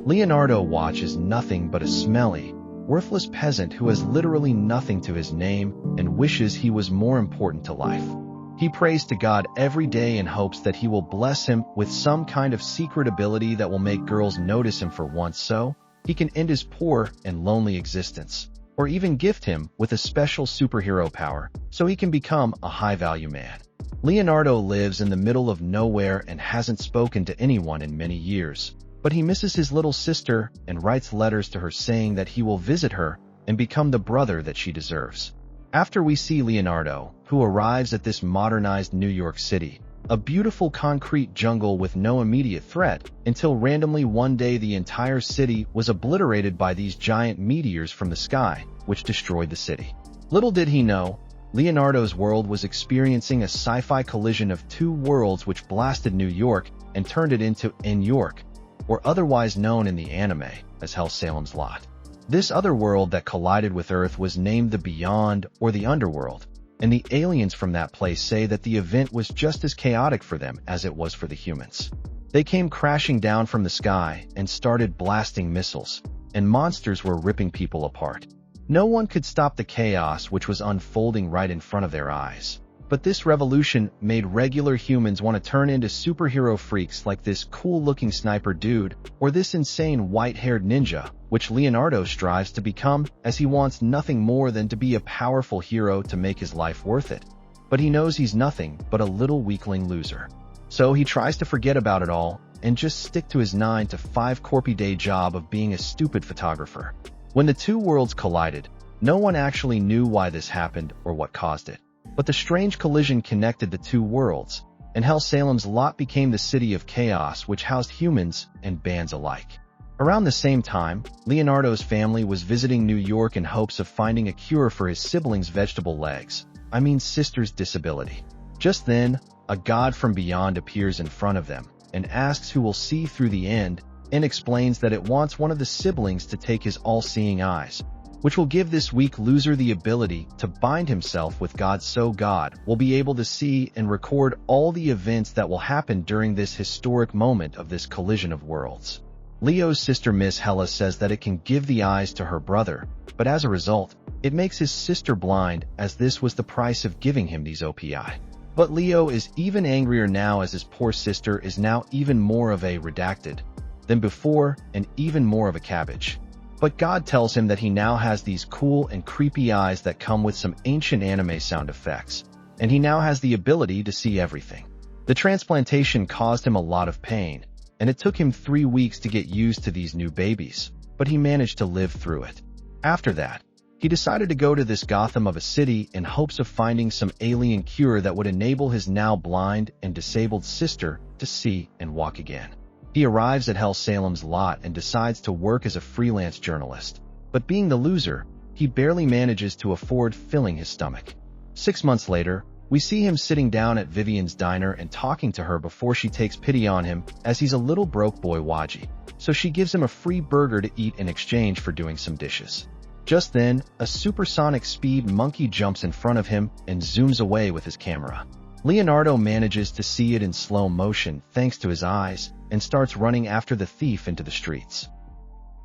Leonardo watches nothing but a smelly, worthless peasant who has literally nothing to his name and wishes he was more important to life. He prays to God every day in hopes that he will bless him with some kind of secret ability that will make girls notice him for once so he can end his poor and lonely existence, or even gift him with a special superhero power so he can become a high-value man. Leonardo lives in the middle of nowhere and hasn't spoken to anyone in many years, but he misses his little sister and writes letters to her saying that he will visit her and become the brother that she deserves. After we see Leonardo, who arrives at this modernized New York City, a beautiful concrete jungle with no immediate threat, until randomly one day the entire city was obliterated by these giant meteors from the sky, which destroyed the city. Little did he know, Leonardo's world was experiencing a sci-fi collision of two worlds which blasted New York and turned it into N-York, or otherwise known in the anime as Hell Salem's Lot. This other world that collided with Earth was named the Beyond or the Underworld, and the aliens from that place say that the event was just as chaotic for them as it was for the humans. They came crashing down from the sky and started blasting missiles, and monsters were ripping people apart. No one could stop the chaos which was unfolding right in front of their eyes. But this revolution made regular humans want to turn into superhero freaks like this cool-looking sniper dude or this insane white-haired ninja, which Leonardo strives to become, as he wants nothing more than to be a powerful hero to make his life worth it. But he knows he's nothing but a little weakling loser. So he tries to forget about it all and just stick to his 9-to-5 corpy day job of being a stupid photographer. When the two worlds collided, no one actually knew why this happened or what caused it. But the strange collision connected the two worlds, and Hell Salem's Lot became the city of chaos which housed humans and bands alike. Around the same time, Leonardo's family was visiting New York in hopes of finding a cure for his siblings' sister's disability. Just then, a god from beyond appears in front of them and asks who will see through the end and explains that it wants one of the siblings to take his all-seeing eyes, which will give this weak loser the ability to bind himself with God so God will be able to see and record all the events that will happen during this historic moment of this collision of worlds. Leo's sister Miss Hella says that it can give the eyes to her brother, but as a result, it makes his sister blind as this was the price of giving him these OPI. But Leo is even angrier now as his poor sister is now even more of a redacted than before and even more of a cabbage. But God tells him that he now has these cool and creepy eyes that come with some ancient anime sound effects, and he now has the ability to see everything. The transplantation caused him a lot of pain, and it took him 3 weeks to get used to these new babies, but he managed to live through it. After that, he decided to go to this Gotham of a city in hopes of finding some alien cure that would enable his now blind and disabled sister to see and walk again. He arrives at Hell Salem's Lot and decides to work as a freelance journalist. But being the loser, he barely manages to afford filling his stomach. 6 months later, we see him sitting down at Vivian's diner and talking to her before she takes pity on him as he's a little broke boy Waji. So she gives him a free burger to eat in exchange for doing some dishes. Just then, a supersonic speed monkey jumps in front of him and zooms away with his camera. Leonardo manages to see it in slow motion thanks to his eyes and starts running after the thief into the streets.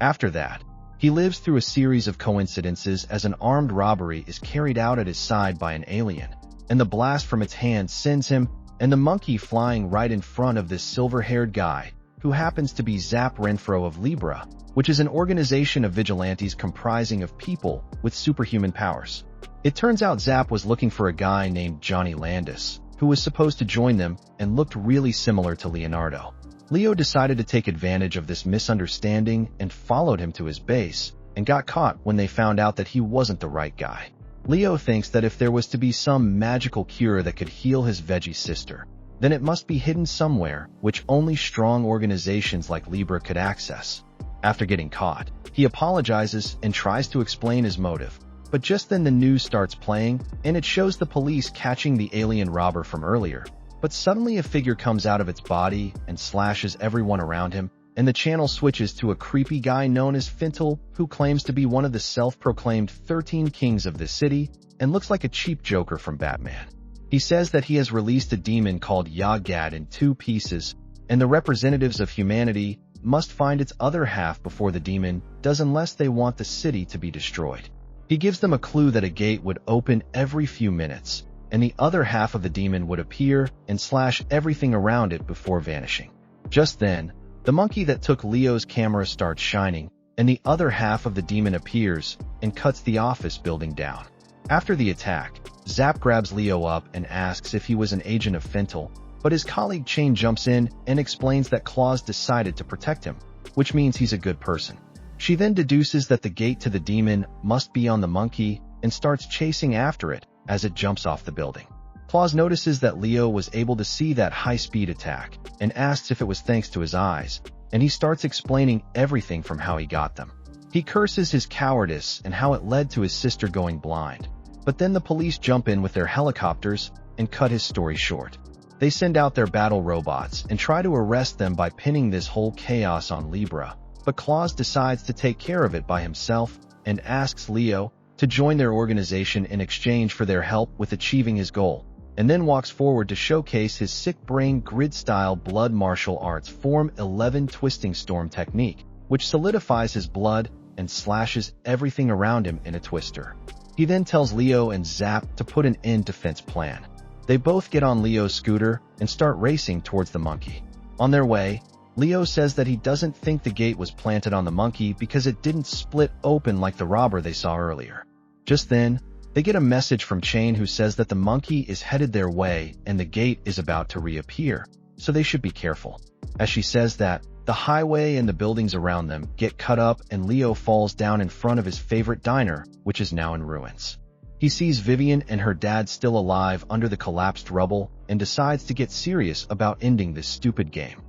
After that, he lives through a series of coincidences as an armed robbery is carried out at his side by an alien, and the blast from its hand sends him and the monkey flying right in front of this silver-haired guy, who happens to be Zap Renfro of Libra, which is an organization of vigilantes comprising of people with superhuman powers. It turns out Zap was looking for a guy named Johnny Landis, who was supposed to join them and looked really similar to Leonardo. Leo decided to take advantage of this misunderstanding and followed him to his base, and got caught when they found out that he wasn't the right guy. Leo thinks that if there was to be some magical cure that could heal his veggie sister, then it must be hidden somewhere, which only strong organizations like Libra could access. After getting caught, he apologizes and tries to explain his motive. But just then the news starts playing, and it shows the police catching the alien robber from earlier. But suddenly a figure comes out of its body and slashes everyone around him, and the channel switches to a creepy guy known as Fento, who claims to be one of the self-proclaimed 13 kings of this city, and looks like a cheap Joker from Batman. He says that he has released a demon called Yagad in 2 pieces, and the representatives of humanity must find its other half before the demon does, unless they want the city to be destroyed. He gives them a clue that a gate would open every few minutes, and the other half of the demon would appear and slash everything around it before vanishing. Just then, the monkey that took Leo's camera starts shining, and the other half of the demon appears and cuts the office building down. After the attack, Zap grabs Leo up and asks if he was an agent of Fento, but his colleague Chain jumps in and explains that Claus decided to protect him, which means he's a good person. She then deduces that the gate to the demon must be on the monkey and starts chasing after it as it jumps off the building. Claus notices that Leo was able to see that high-speed attack and asks if it was thanks to his eyes, and he starts explaining everything from how he got them. He curses his cowardice and how it led to his sister going blind, but then the police jump in with their helicopters and cut his story short. They send out their battle robots and try to arrest them by pinning this whole chaos on Libra, but Claus decides to take care of it by himself and asks Leo to join their organization in exchange for their help with achieving his goal, and then walks forward to showcase his sick-brain grid-style blood martial arts Form 11 twisting storm technique, which solidifies his blood and slashes everything around him in a twister. He then tells Leo and Zap to put an end to Fent's plan. They both get on Leo's scooter and start racing towards the monkey. On their way, Leo says that he doesn't think the gate was planted on the monkey because it didn't split open like the robber they saw earlier. Just then, they get a message from Chain who says that the monkey is headed their way and the gate is about to reappear, so they should be careful. As she says that, the highway and the buildings around them get cut up and Leo falls down in front of his favorite diner, which is now in ruins. He sees Vivian and her dad still alive under the collapsed rubble and decides to get serious about ending this stupid game.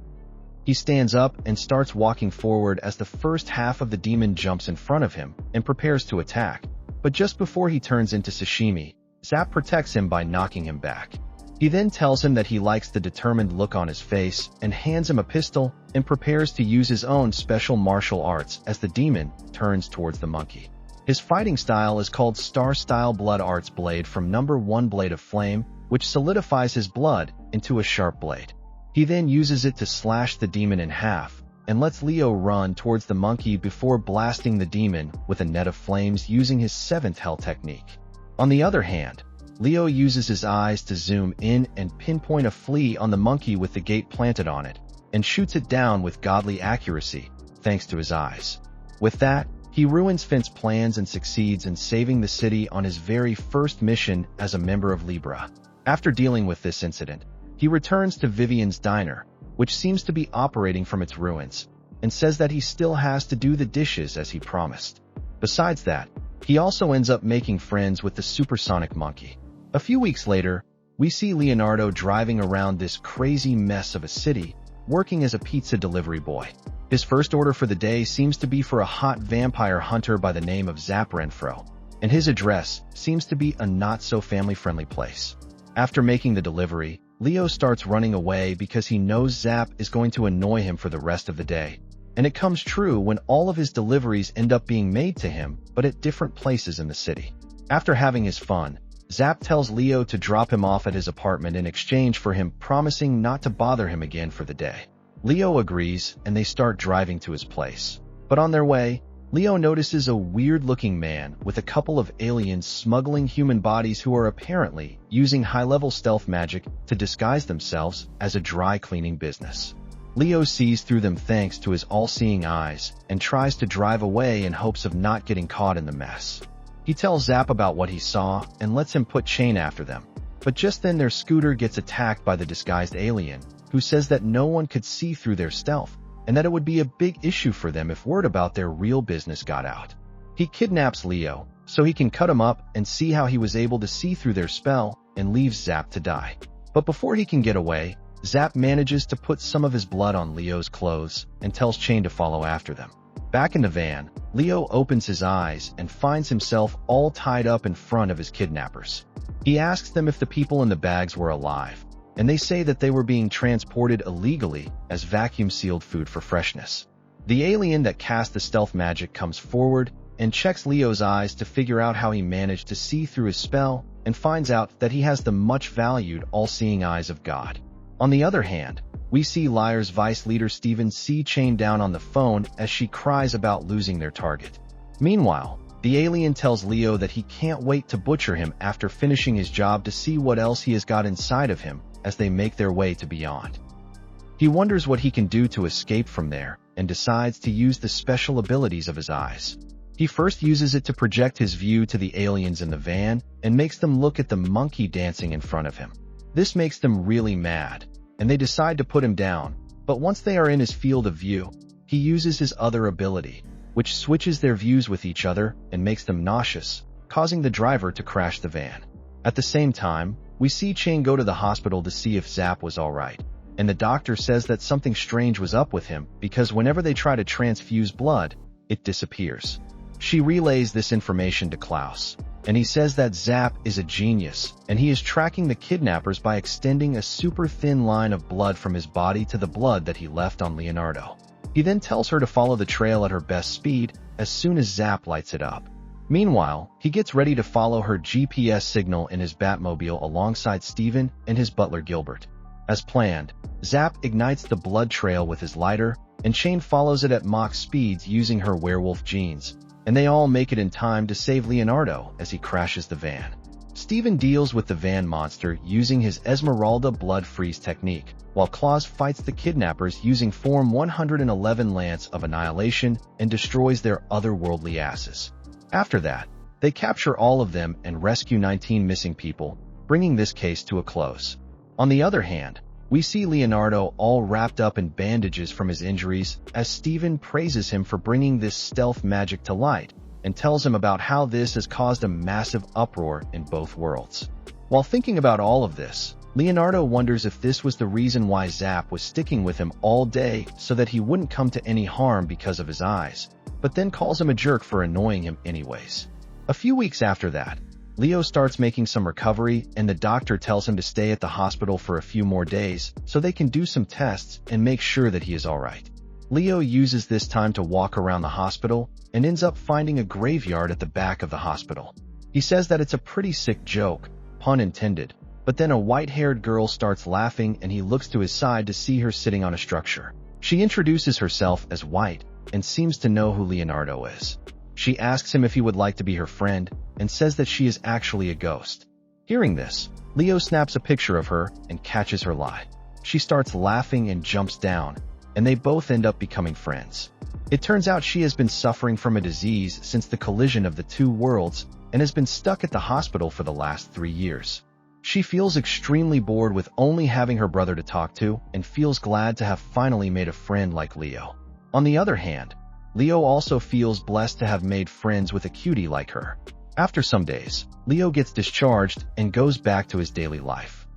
He stands up and starts walking forward as the first half of the demon jumps in front of him and prepares to attack, but just before he turns into sashimi, Zap protects him by knocking him back. He then tells him that he likes the determined look on his face and hands him a pistol and prepares to use his own special martial arts as the demon turns towards the monkey. His fighting style is called Star-Style Blood Arts Blade from number 1 Blade of Flame, which solidifies his blood into a sharp blade. He then uses it to slash the demon in half and lets Leo run towards the monkey before blasting the demon with a net of flames using his 7th hell technique. On the other hand, Leo uses his eyes to zoom in and pinpoint a flea on the monkey with the gate planted on it, and shoots it down with godly accuracy, thanks to his eyes. With that, he ruins Fent's plans and succeeds in saving the city on his very first mission as a member of Libra. After dealing with this incident, he returns to Vivian's diner, which seems to be operating from its ruins, and says that he still has to do the dishes as he promised. Besides that, he also ends up making friends with the supersonic monkey. A few weeks later, we see Leonardo driving around this crazy mess of a city, working as a pizza delivery boy. His first order for the day seems to be for a hot vampire hunter by the name of Zap Renfro, and his address seems to be a not-so-family-friendly place. After making the delivery, Leo starts running away because he knows Zap is going to annoy him for the rest of the day. And it comes true when all of his deliveries end up being made to him, but at different places in the city. After having his fun, Zap tells Leo to drop him off at his apartment in exchange for him promising not to bother him again for the day. Leo agrees, and they start driving to his place. But on their way, Leo notices a weird-looking man with a couple of aliens smuggling human bodies who are apparently using high-level stealth magic to disguise themselves as a dry-cleaning business. Leo sees through them thanks to his all-seeing eyes and tries to drive away in hopes of not getting caught in the mess. He tells Zap about what he saw and lets him put Chain after them. But just then their scooter gets attacked by the disguised alien, who says that no one could see through their stealth, and that it would be a big issue for them if word about their real business got out. He kidnaps Leo, so he can cut him up and see how he was able to see through their spell, and leaves Zap to die. But before he can get away, Zap manages to put some of his blood on Leo's clothes and tells Chain to follow after them. Back in the van, Leo opens his eyes and finds himself all tied up in front of his kidnappers. He asks them if the people in the bags were alive, and they say that they were being transported illegally as vacuum-sealed food for freshness. The alien that cast the stealth magic comes forward and checks Leo's eyes to figure out how he managed to see through his spell and finds out that he has the much-valued all-seeing eyes of God. On the other hand, we see Liar's vice leader Steven see Chain down on the phone as she cries about losing their target. Meanwhile, the alien tells Leo that he can't wait to butcher him after finishing his job to see what else he has got inside of him as they make their way to beyond. He wonders what he can do to escape from there and decides to use the special abilities of his eyes. He first uses it to project his view to the aliens in the van and makes them look at the monkey dancing in front of him. This makes them really mad, and they decide to put him down, but once they are in his field of view, he uses his other ability, which switches their views with each other and makes them nauseous, causing the driver to crash the van. At the same time, we see Chain go to the hospital to see if Zap was alright, and the doctor says that something strange was up with him because whenever they try to transfuse blood, it disappears. She relays this information to Klaus, and he says that Zap is a genius, and he is tracking the kidnappers by extending a super thin line of blood from his body to the blood that he left on Leonardo. He then tells her to follow the trail at her best speed as soon as Zap lights it up. Meanwhile, he gets ready to follow her GPS signal in his Batmobile alongside Steven and his butler Gilbert. As planned, Zap ignites the blood trail with his lighter, and Chain follows it at Mach speeds using her werewolf genes, and they all make it in time to save Leonardo as he crashes the van. Steven deals with the van monster using his Esmeralda blood freeze technique, while Klaus fights the kidnappers using Form 111 Lance of Annihilation and destroys their otherworldly asses. After that, they capture all of them and rescue 19 missing people, bringing this case to a close. On the other hand, we see Leonardo all wrapped up in bandages from his injuries as Steven praises him for bringing this stealth magic to light and tells him about how this has caused a massive uproar in both worlds. While thinking about all of this, Leonardo wonders if this was the reason why Zap was sticking with him all day so that he wouldn't come to any harm because of his eyes, but then calls him a jerk for annoying him anyways. A few weeks after that, Leo starts making some recovery and the doctor tells him to stay at the hospital for a few more days so they can do some tests and make sure that he is alright. Leo uses this time to walk around the hospital and ends up finding a graveyard at the back of the hospital. He says that it's a pretty sick joke, pun intended, but then a white-haired girl starts laughing and he looks to his side to see her sitting on a structure. She introduces herself as White and seems to know who Leonardo is. She asks him if he would like to be her friend and says that she is actually a ghost. Hearing this, Leo snaps a picture of her and catches her lie. She starts laughing and jumps down, and they both end up becoming friends. It turns out she has been suffering from a disease since the collision of the two worlds and has been stuck at the hospital for the last 3 years. She feels extremely bored with only having her brother to talk to and feels glad to have finally made a friend like Leo. On the other hand, Leo also feels blessed to have made friends with a cutie like her. After some days, Leo gets discharged and goes back to his daily life.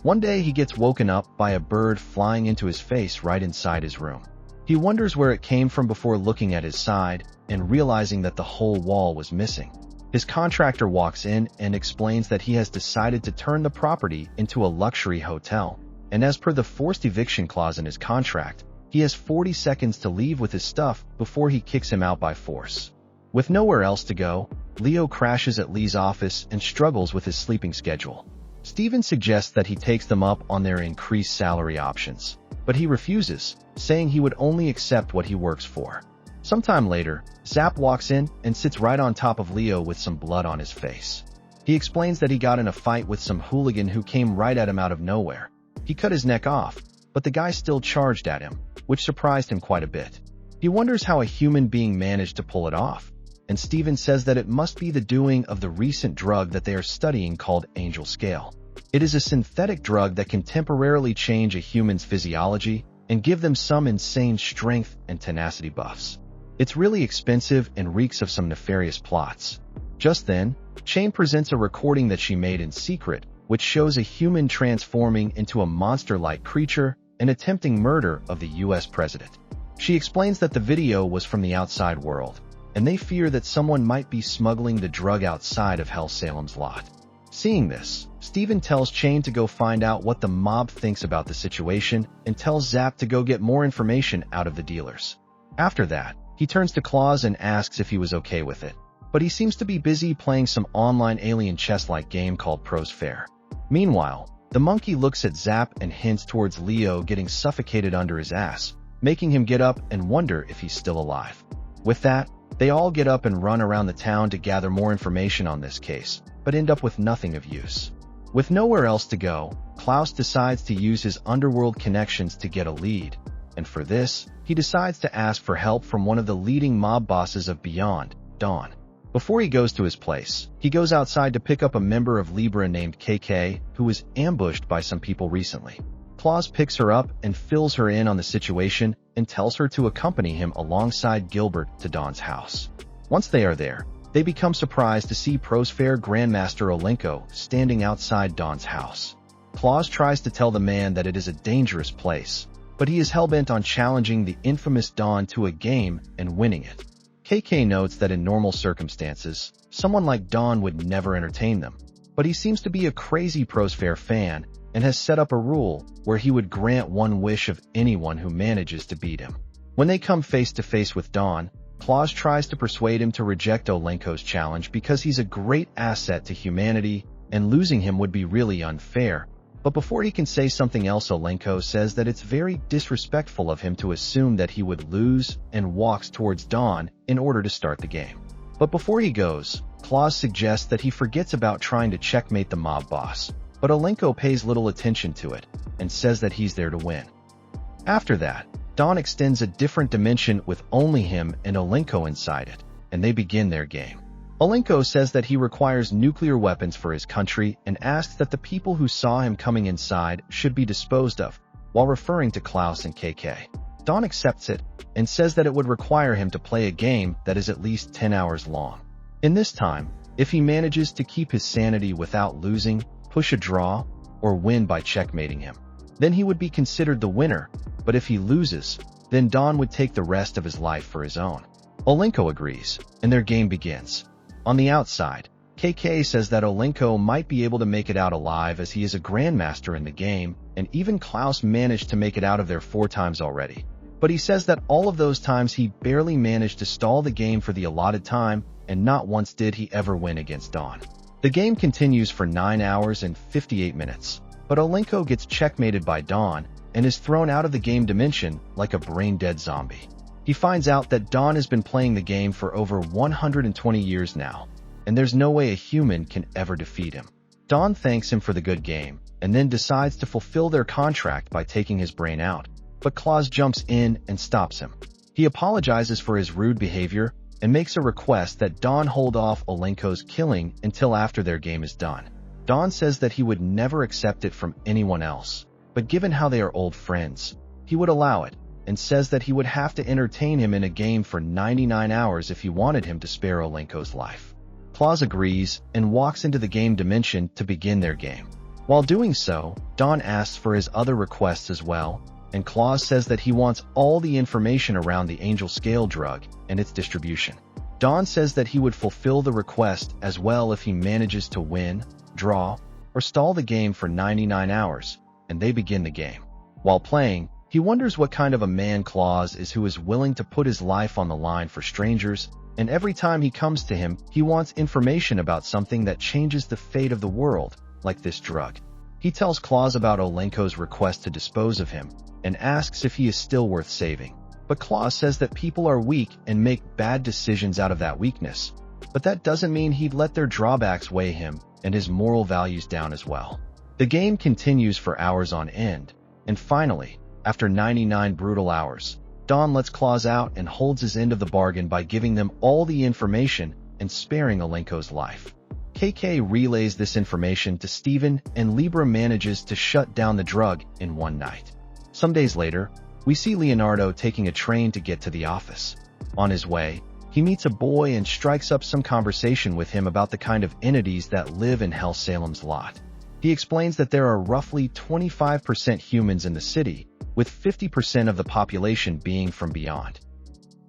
One day he gets woken up by a bird flying into his face right inside his room. He wonders where it came from before looking at his side and realizing that the whole wall was missing. His contractor walks in and explains that he has decided to turn the property into a luxury hotel, and as per the forced eviction clause in his contract, he has 40 seconds to leave with his stuff before he kicks him out by force. With nowhere else to go, Leo crashes at Lee's office and struggles with his sleeping schedule. Steven suggests that he takes them up on their increased salary options, but he refuses, saying he would only accept what he works for. Sometime later, Zap walks in and sits right on top of Leo with some blood on his face. He explains that he got in a fight with some hooligan who came right at him out of nowhere. He cut his neck off, but the guy still charged at him, which surprised him quite a bit. He wonders how a human being managed to pull it off, and Steven says that it must be the doing of the recent drug that they are studying called Angel Scale. It is a synthetic drug that can temporarily change a human's physiology and give them some insane strength and tenacity buffs. It's really expensive and reeks of some nefarious plots. Just then, Chain presents a recording that she made in secret, which shows a human transforming into a monster-like creature and attempting murder of the US president. She explains that the video was from the outside world, and they fear that someone might be smuggling the drug outside of Hell Salem's lot. Seeing this, Steven tells Chain to go find out what the mob thinks about the situation and tells Zap to go get more information out of the dealers. After that, he turns to Claus and asks if he was okay with it, but he seems to be busy playing some online alien chess-like game called Pros Fair. Meanwhile, The monkey looks at Zap and hints towards Leo getting suffocated under his ass, making him get up and wonder if he's still alive. With that, they all get up and run around the town to gather more information on this case, but end up with nothing of use. With nowhere else to go, Klaus decides to use his underworld connections to get a lead, and for this, he decides to ask for help from one of the leading mob bosses of Beyond, Dawn. Before he goes to his place, he goes outside to pick up a member of Libra named KK, who was ambushed by some people recently. Klaus picks her up and fills her in on the situation and tells her to accompany him alongside Gilbert to Dawn's house. Once they are there, they become surprised to see Prosphere Grandmaster Olenko standing outside Dawn's house. Klaus tries to tell the man that it is a dangerous place, but he is hellbent on challenging the infamous Dawn to a game and winning it. KK notes that in normal circumstances, someone like Dawn would never entertain them, but he seems to be a crazy Prosphere fan and has set up a rule where he would grant one wish of anyone who manages to beat him. When they come face to face with Dawn, Klaus tries to persuade him to reject Olenko's challenge because he's a great asset to humanity and losing him would be really unfair. But before he can say something else, Olenko says that it's very disrespectful of him to assume that he would lose and walks towards Dawn in order to start the game. But before he goes, Klaus suggests that he forgets about trying to checkmate the mob boss, but Olenko pays little attention to it and says that he's there to win. After that, Dawn extends a different dimension with only him and Olenko inside it, and they begin their game. Olenko says that he requires nuclear weapons for his country and asks that the people who saw him coming inside should be disposed of, while referring to Klaus and KK. Dawn accepts it and says that it would require him to play a game that is at least 10 hours long. In this time, if he manages to keep his sanity without losing, push a draw, or win by checkmating him, then he would be considered the winner, but if he loses, then Dawn would take the rest of his life for his own. Olenko agrees, and their game begins. On the outside, KK says that Olenko might be able to make it out alive as he is a grandmaster in the game, and even Klaus managed to make it out of there 4 times already. But he says that all of those times he barely managed to stall the game for the allotted time, and not once did he ever win against Dawn. The game continues for 9 hours and 58 minutes, but Olenko gets checkmated by Dawn and is thrown out of the game dimension like a brain-dead zombie. He finds out that Dawn has been playing the game for over 120 years now, and there's no way a human can ever defeat him. Dawn thanks him for the good game, and then decides to fulfill their contract by taking his brain out, but Klaus jumps in and stops him. He apologizes for his rude behavior and makes a request that Dawn hold off Olenko's killing until after their game is done. Dawn says that he would never accept it from anyone else, but given how they are old friends, he would allow it, and says that he would have to entertain him in a game for 99 hours if he wanted him to spare Olenko's life. Klaus agrees and walks into the game dimension to begin their game. While doing so, Dawn asks for his other requests as well, and Klaus says that he wants all the information around the Angel Scale drug and its distribution. Dawn says that he would fulfill the request as well if he manages to win, draw, or stall the game for 99 hours, and they begin the game. While playing, he wonders what kind of a man Klaus is who is willing to put his life on the line for strangers, and every time he comes to him, he wants information about something that changes the fate of the world, like this drug. He tells Klaus about Olenko's request to dispose of him, and asks if he is still worth saving. But Klaus says that people are weak and make bad decisions out of that weakness, but that doesn't mean he'd let their drawbacks weigh him and his moral values down as well. The game continues for hours on end, and finally, after 99 brutal hours, Dawn lets Klaus out and holds his end of the bargain by giving them all the information and sparing Olenko's life. KK relays this information to Steven, and Libra manages to shut down the drug in one night. Some days later, we see Leonardo taking a train to get to the office. On his way, he meets a boy and strikes up some conversation with him about the kind of entities that live in Hell Salem's lot. He explains that there are roughly 25% humans in the city, with 50% of the population being from beyond.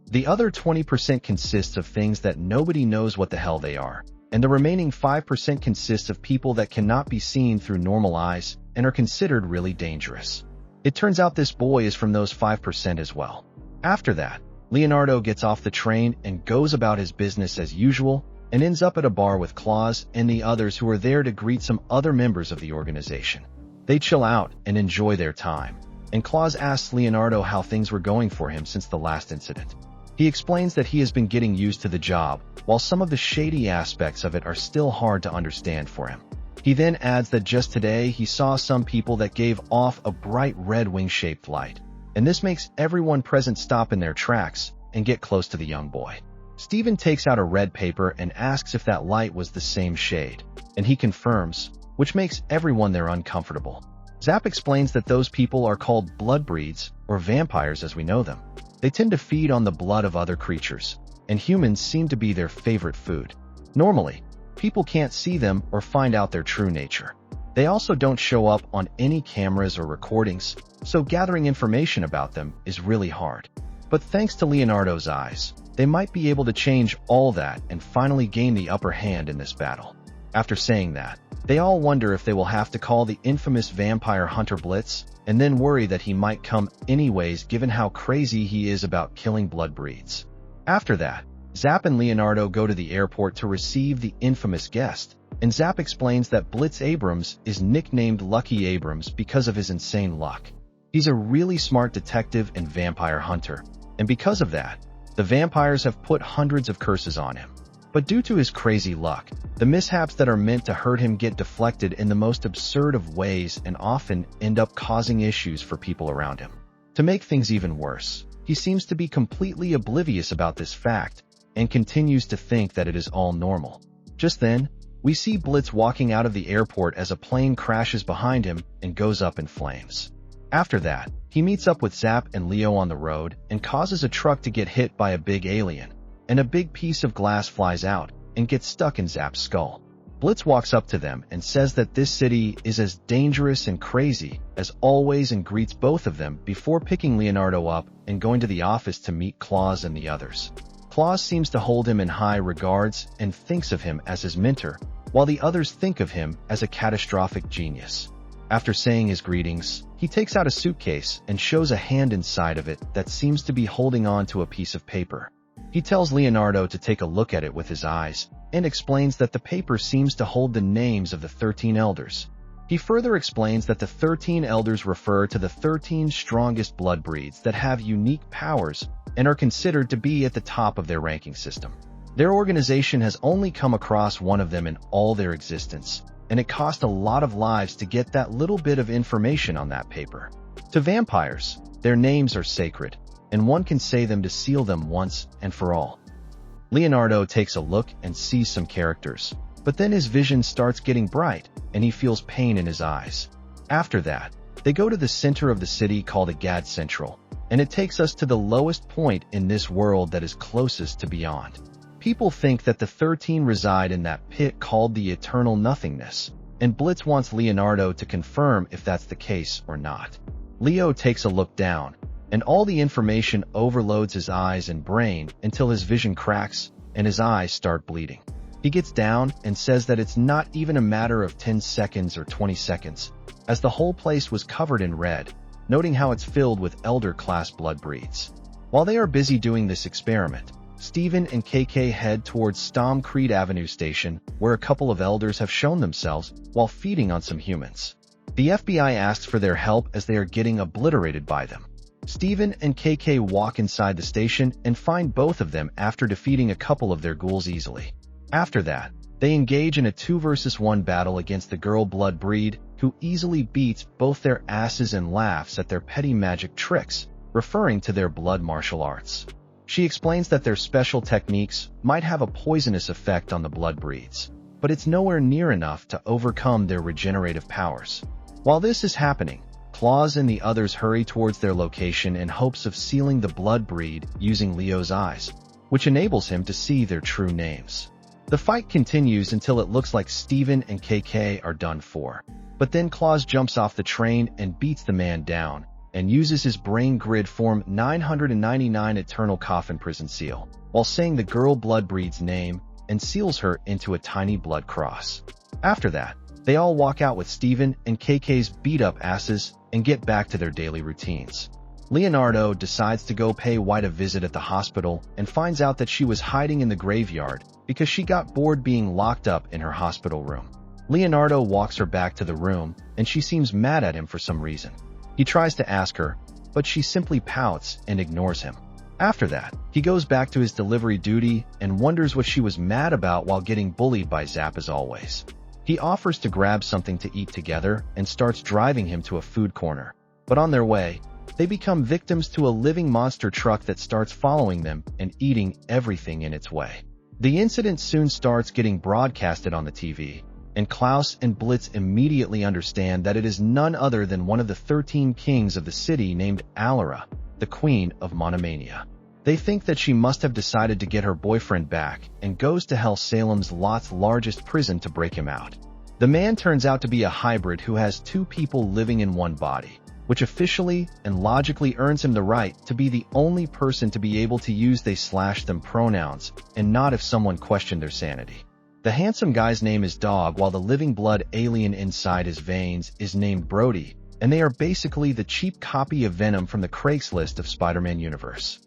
The other 20% consists of things that nobody knows what the hell they are, and the remaining 5% consists of people that cannot be seen through normal eyes and are considered really dangerous. It turns out this boy is from those 5% as well. After that, Leonardo gets off the train and goes about his business as usual and ends up at a bar with Klaus and the others who are there to greet some other members of the organization. They chill out and enjoy their time, and Claus asks Leonardo how things were going for him since the last incident. He explains that he has been getting used to the job, while some of the shady aspects of it are still hard to understand for him. He then adds that just today he saw some people that gave off a bright red wing-shaped light, and this makes everyone present stop in their tracks and get close to the young boy. Steven takes out a red paper and asks if that light was the same shade, and he confirms, which makes everyone there uncomfortable. Zap explains that those people are called blood breeds, or vampires as we know them. They tend to feed on the blood of other creatures, and humans seem to be their favorite food. Normally, people can't see them or find out their true nature. They also don't show up on any cameras or recordings, so gathering information about them is really hard. But thanks to Leonardo's eyes, they might be able to change all that and finally gain the upper hand in this battle. After saying that, they all wonder if they will have to call the infamous vampire hunter Blitz, and then worry that he might come anyways given how crazy he is about killing blood breeds. After that, Zap and Leonardo go to the airport to receive the infamous guest, and Zap explains that Blitz Abrams is nicknamed Lucky Abrams because of his insane luck. He's a really smart detective and vampire hunter, and because of that, the vampires have put hundreds of curses on him. But due to his crazy luck, the mishaps that are meant to hurt him get deflected in the most absurd of ways and often end up causing issues for people around him. To make things even worse, he seems to be completely oblivious about this fact and continues to think that it is all normal. Just then, we see Blitz walking out of the airport as a plane crashes behind him and goes up in flames. After that, he meets up with Zap and Leo on the road and causes a truck to get hit by a big alien, and a big piece of glass flies out and gets stuck in Zap's skull. Blitz walks up to them and says that this city is as dangerous and crazy as always and greets both of them before picking Leonardo up and going to the office to meet Claus and the others. Claus seems to hold him in high regards and thinks of him as his mentor, while the others think of him as a catastrophic genius. After saying his greetings, he takes out a suitcase and shows a hand inside of it that seems to be holding on to a piece of paper. He tells Leonardo to take a look at it with his eyes and explains that the paper seems to hold the names of the 13 elders. He further explains that the 13 elders refer to the 13 strongest blood breeds that have unique powers and are considered to be at the top of their ranking system. Their organization has only come across one of them in all their existence, and it cost a lot of lives to get that little bit of information on that paper. To vampires, their names are sacred, and one can say them to seal them once and for all. Leonardo takes a look and sees some characters, but then his vision starts getting bright, and he feels pain in his eyes. After that, they go to the center of the city called Agad Central, and it takes us to the lowest point in this world that is closest to beyond. People think that the 13 reside in that pit called the Eternal Nothingness, and Blitz wants Leonardo to confirm if that's the case or not. Leo takes a look down, and all the information overloads his eyes and brain until his vision cracks and his eyes start bleeding. He gets down and says that it's not even a matter of 10 seconds or 20 seconds, as the whole place was covered in red, noting how it's filled with elder-class blood breeds. While they are busy doing this experiment, Steven and KK head towards Stom Creed Avenue Station, where a couple of elders have shown themselves while feeding on some humans. The FBI asks for their help as they are getting obliterated by them. Steven and KK walk inside the station and find both of them after defeating a couple of their ghouls easily. After that, they engage in a 2 versus 1 battle against the girl blood breed, who easily beats both their asses and laughs at their petty magic tricks, referring to their blood martial arts. She explains that their special techniques might have a poisonous effect on the blood breeds, but it's nowhere near enough to overcome their regenerative powers. While this is happening, Claus and the others hurry towards their location in hopes of sealing the blood breed using Leo's eyes, which enables him to see their true names. The fight continues until it looks like Steven and KK are done for, but then Claus jumps off the train and beats the man down, and uses his brain grid form 999 Eternal Coffin Prison Seal, while saying the girl blood breed's name, and seals her into a tiny blood cross. After that, they all walk out with Steven and KK's beat-up asses and get back to their daily routines. Leonardo decides to go pay White a visit at the hospital and finds out that she was hiding in the graveyard because she got bored being locked up in her hospital room. Leonardo walks her back to the room, and she seems mad at him for some reason. He tries to ask her, but she simply pouts and ignores him. After that, he goes back to his delivery duty and wonders what she was mad about while getting bullied by Zap as always. He offers to grab something to eat together and starts driving him to a food corner. But on their way, they become victims to a living monster truck that starts following them and eating everything in its way. The incident soon starts getting broadcasted on the TV, and Klaus and Blitz immediately understand that it is none other than one of the 13 kings of the city named Aligura, the queen of monomania. They think that she must have decided to get her boyfriend back and goes to Hell Salem's Lot's largest prison to break him out. The man turns out to be a hybrid who has two people living in one body, which officially and logically earns him the right to be the only person to be able to use they/them pronouns, and not if someone questioned their sanity. The handsome guy's name is Dog, while the living blood alien inside his veins is named Brody, and they are basically the cheap copy of Venom from the Craigslist of Spider-Man universe.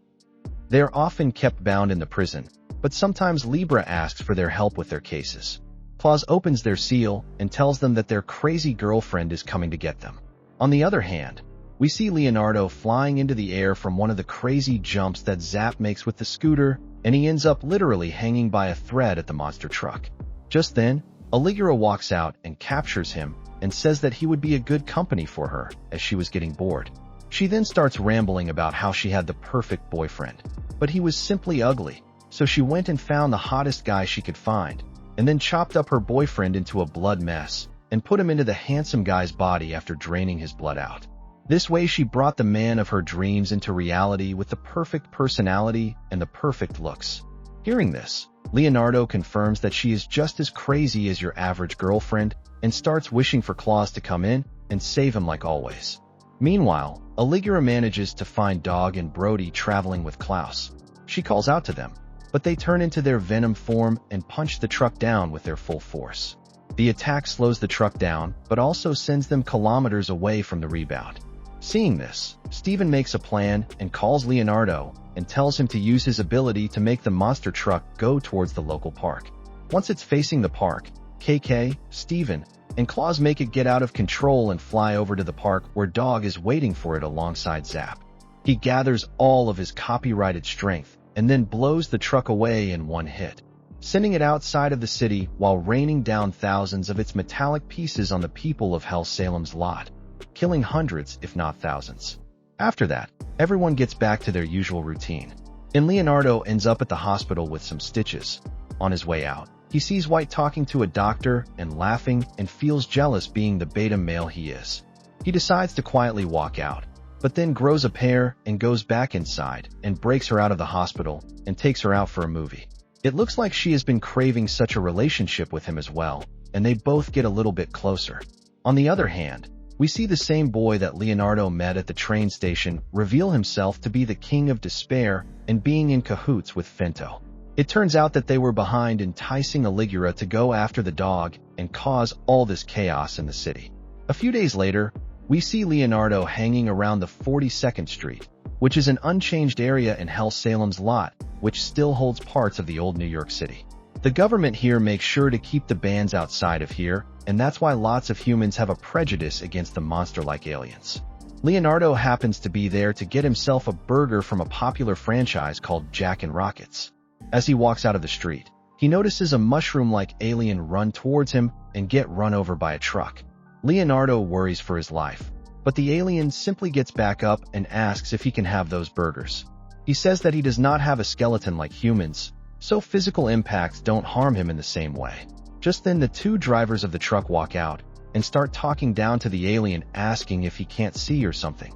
They are often kept bound in the prison, but sometimes Libra asks for their help with their cases. Claus opens their seal and tells them that their crazy girlfriend is coming to get them. On the other hand, we see Leonardo flying into the air from one of the crazy jumps that Zap makes with the scooter, and he ends up literally hanging by a thread at the monster truck. Just then, Aligura walks out and captures him and says that he would be a good company for her as she was getting bored. She then starts rambling about how she had the perfect boyfriend, but he was simply ugly, so she went and found the hottest guy she could find, and then chopped up her boyfriend into a blood mess and put him into the handsome guy's body after draining his blood out. This way she brought the man of her dreams into reality with the perfect personality and the perfect looks. Hearing this, Leonardo confirms that she is just as crazy as your average girlfriend and starts wishing for Claus to come in and save him like always. Meanwhile, Aligura manages to find Dog and Brody traveling with Klaus. She calls out to them, but they turn into their Venom form and punch the truck down with their full force. The attack slows the truck down, but also sends them kilometers away from the rebound. Seeing this, Steven makes a plan and calls Leonardo and tells him to use his ability to make the monster truck go towards the local park. Once it's facing the park, KK, Steven, and Claus make it get out of control and fly over to the park where Dog is waiting for it alongside Zap. He gathers all of his copyrighted strength and then blows the truck away in one hit, sending it outside of the city while raining down thousands of its metallic pieces on the people of Hell Salem's Lot, killing hundreds if not thousands. After that, everyone gets back to their usual routine, and Leonardo ends up at the hospital with some stitches. On his way out, he sees White talking to a doctor and laughing and feels jealous being the beta male he is. He decides to quietly walk out, but then grows a pair and goes back inside and breaks her out of the hospital and takes her out for a movie. It looks like she has been craving such a relationship with him as well, and they both get a little bit closer. On the other hand, we see the same boy that Leonardo met at the train station reveal himself to be the king of despair and being in cahoots with Fento. It turns out that they were behind enticing Aligura to go after the dog and cause all this chaos in the city. A few days later, we see Leonardo hanging around the 42nd Street, which is an unchanged area in Hell Salem's Lot, which still holds parts of the old New York City. The government here makes sure to keep the bans outside of here, and that's why lots of humans have a prejudice against the monster-like aliens. Leonardo happens to be there to get himself a burger from a popular franchise called Jack and Rockets. As he walks out of the street, he notices a mushroom-like alien run towards him and get run over by a truck. Leonardo worries for his life, but the alien simply gets back up and asks if he can have those burgers. He says that he does not have a skeleton like humans, so physical impacts don't harm him in the same way. Just then the two drivers of the truck walk out and start talking down to the alien asking if he can't see or something.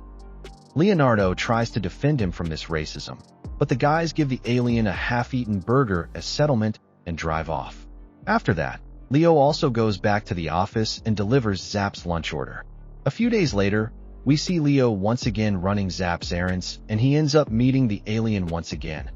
Leonardo tries to defend him from this racism, but the guys give the alien a half-eaten burger as settlement and drive off. After that, Leo also goes back to the office and delivers Zap's lunch order. A few days later, we see Leo once again running Zap's errands, and he ends up meeting the alien once again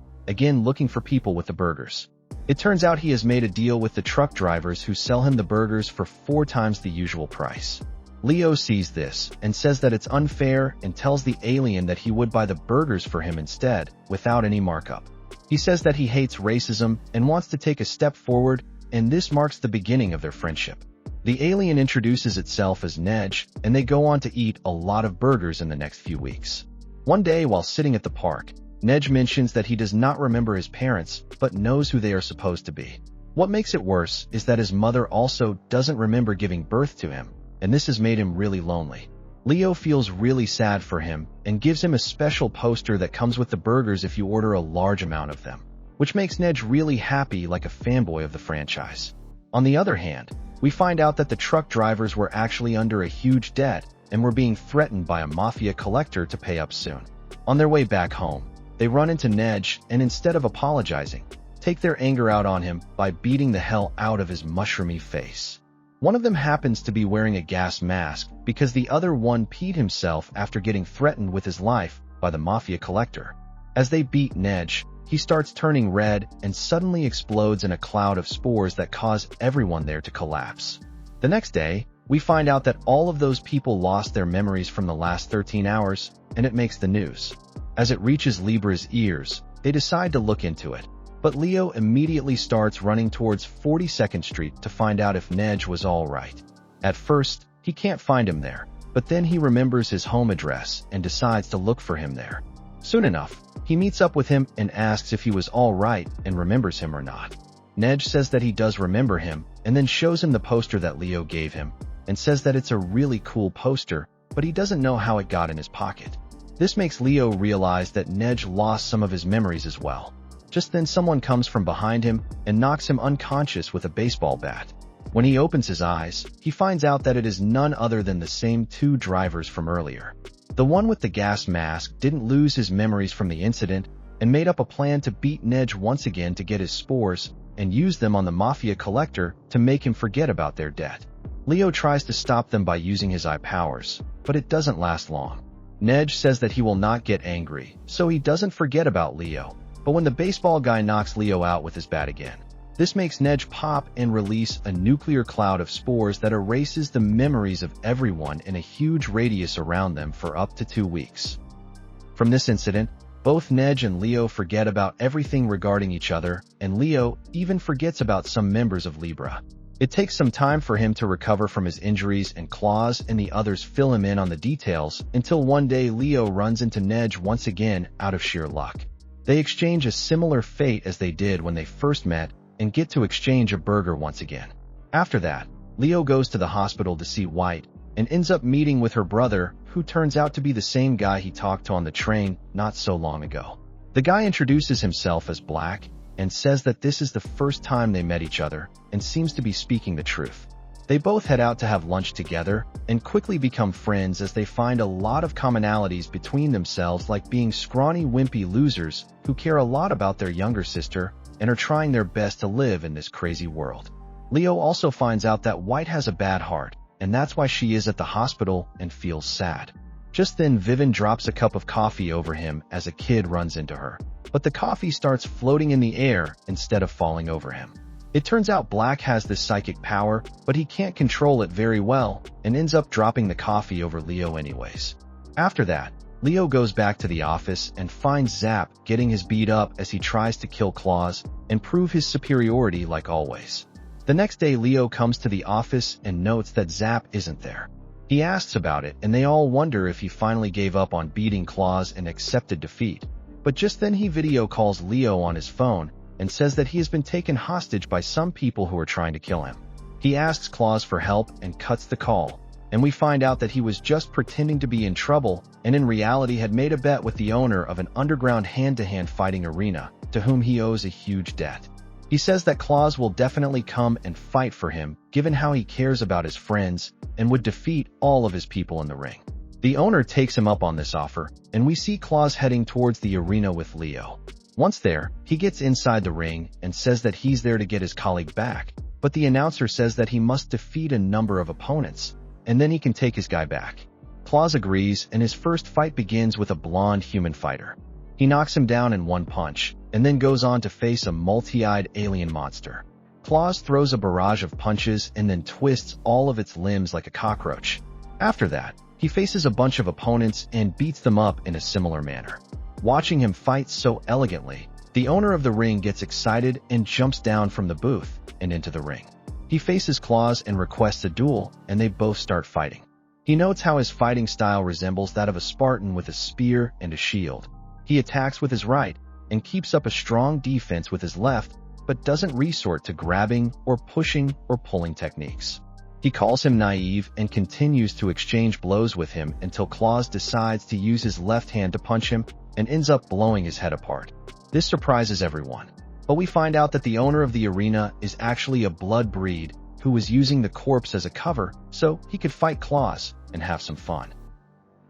looking for people with the burgers. It turns out he has made a deal with the truck drivers who sell him the burgers for 4 times the usual price. Leo sees this and says that it's unfair and tells the alien that he would buy the burgers for him instead, without any markup. He says that he hates racism and wants to take a step forward, and this marks the beginning of their friendship. The alien introduces itself as Nej, and they go on to eat a lot of burgers in the next few weeks. One day, while sitting at the park, Nej mentions that he does not remember his parents, but knows who they are supposed to be. What makes it worse is that his mother also doesn't remember giving birth to him, and this has made him really lonely. Leo feels really sad for him and gives him a special poster that comes with the burgers if you order a large amount of them, which makes Nej really happy, like a fanboy of the franchise. On the other hand, we find out that the truck drivers were actually under a huge debt and were being threatened by a mafia collector to pay up soon. On their way back home, they run into Nej and instead of apologizing, take their anger out on him by beating the hell out of his mushroomy face. One of them happens to be wearing a gas mask because the other one peed himself after getting threatened with his life by the mafia collector. As they beat Nej, he starts turning red and suddenly explodes in a cloud of spores that cause everyone there to collapse. The next day, we find out that all of those people lost their memories from the last 13 hours, and it makes the news. As it reaches Libra's ears, they decide to look into it. But Leo immediately starts running towards 42nd Street to find out if Nej was all right. At first, he can't find him there, but then he remembers his home address and decides to look for him there. Soon enough, he meets up with him and asks if he was all right and remembers him or not. Nej says that he does remember him and then shows him the poster that Leo gave him and says that it's a really cool poster, but he doesn't know how it got in his pocket. This makes Leo realize that Nej lost some of his memories as well. Just then someone comes from behind him and knocks him unconscious with a baseball bat. When he opens his eyes, he finds out that it is none other than the same two drivers from earlier. The one with the gas mask didn't lose his memories from the incident and made up a plan to beat Nej once again to get his spores and use them on the mafia collector to make him forget about their debt. Leo tries to stop them by using his eye powers, but it doesn't last long. Nej says that he will not get angry, so he doesn't forget about Leo. But when the baseball guy knocks Leo out with his bat again, this makes Nej pop and release a nuclear cloud of spores that erases the memories of everyone in a huge radius around them for up to 2 weeks. From this incident, both Nej and Leo forget about everything regarding each other, and Leo even forgets about some members of Libra. It takes some time for him to recover from his injuries, and Claus and the others fill him in on the details until one day Leo runs into Nej once again out of sheer luck. They exchange a similar fate as they did when they first met and get to exchange a burger once again. After that, Leo goes to the hospital to see White and ends up meeting with her brother, who turns out to be the same guy he talked to on the train not so long ago. The guy introduces himself as Black and says that this is the first time they met each other and seems to be speaking the truth. They both head out to have lunch together and quickly become friends as they find a lot of commonalities between themselves, like being scrawny, wimpy losers who care a lot about their younger sister and are trying their best to live in this crazy world. Leo also finds out that White has a bad heart, and that's why she is at the hospital and feels sad. Just then, Vivian drops a cup of coffee over him as a kid runs into her, but the coffee starts floating in the air instead of falling over him. It turns out Black has this psychic power, but he can't control it very well and ends up dropping the coffee over Leo anyways. After that, Leo goes back to the office and finds Zap getting his beat up as he tries to kill Claus and prove his superiority like always. The next day, Leo comes to the office and notes that Zap isn't there. He asks about it, and they all wonder if he finally gave up on beating Claus and accepted defeat. But just then he video calls Leo on his phone and says that he has been taken hostage by some people who are trying to kill him. He asks Claus for help and cuts the call, and we find out that he was just pretending to be in trouble and in reality had made a bet with the owner of an underground hand-to-hand fighting arena to whom he owes a huge debt. He says that Claus will definitely come and fight for him given how he cares about his friends and would defeat all of his people in the ring. The owner takes him up on this offer, and we see Claus heading towards the arena with Leo. Once there, he gets inside the ring and says that he's there to get his colleague back, but the announcer says that he must defeat a number of opponents, and then he can take his guy back. Claus agrees, and his first fight begins with a blonde human fighter. He knocks him down in one punch, and then goes on to face a multi-eyed alien monster. Claus throws a barrage of punches and then twists all of its limbs like a cockroach. After that, he faces a bunch of opponents and beats them up in a similar manner. Watching him fight so elegantly, the owner of the ring gets excited and jumps down from the booth and into the ring. He faces Claus and requests a duel, and they both start fighting. He notes how his fighting style resembles that of a Spartan with a spear and a shield. He attacks with his right and keeps up a strong defense with his left, but doesn't resort to grabbing or pushing or pulling techniques. He calls him naive and continues to exchange blows with him until Claus decides to use his left hand to punch him and ends up blowing his head apart. This surprises everyone, but we find out that the owner of the arena is actually a blood breed who was using the corpse as a cover so he could fight Claus and have some fun.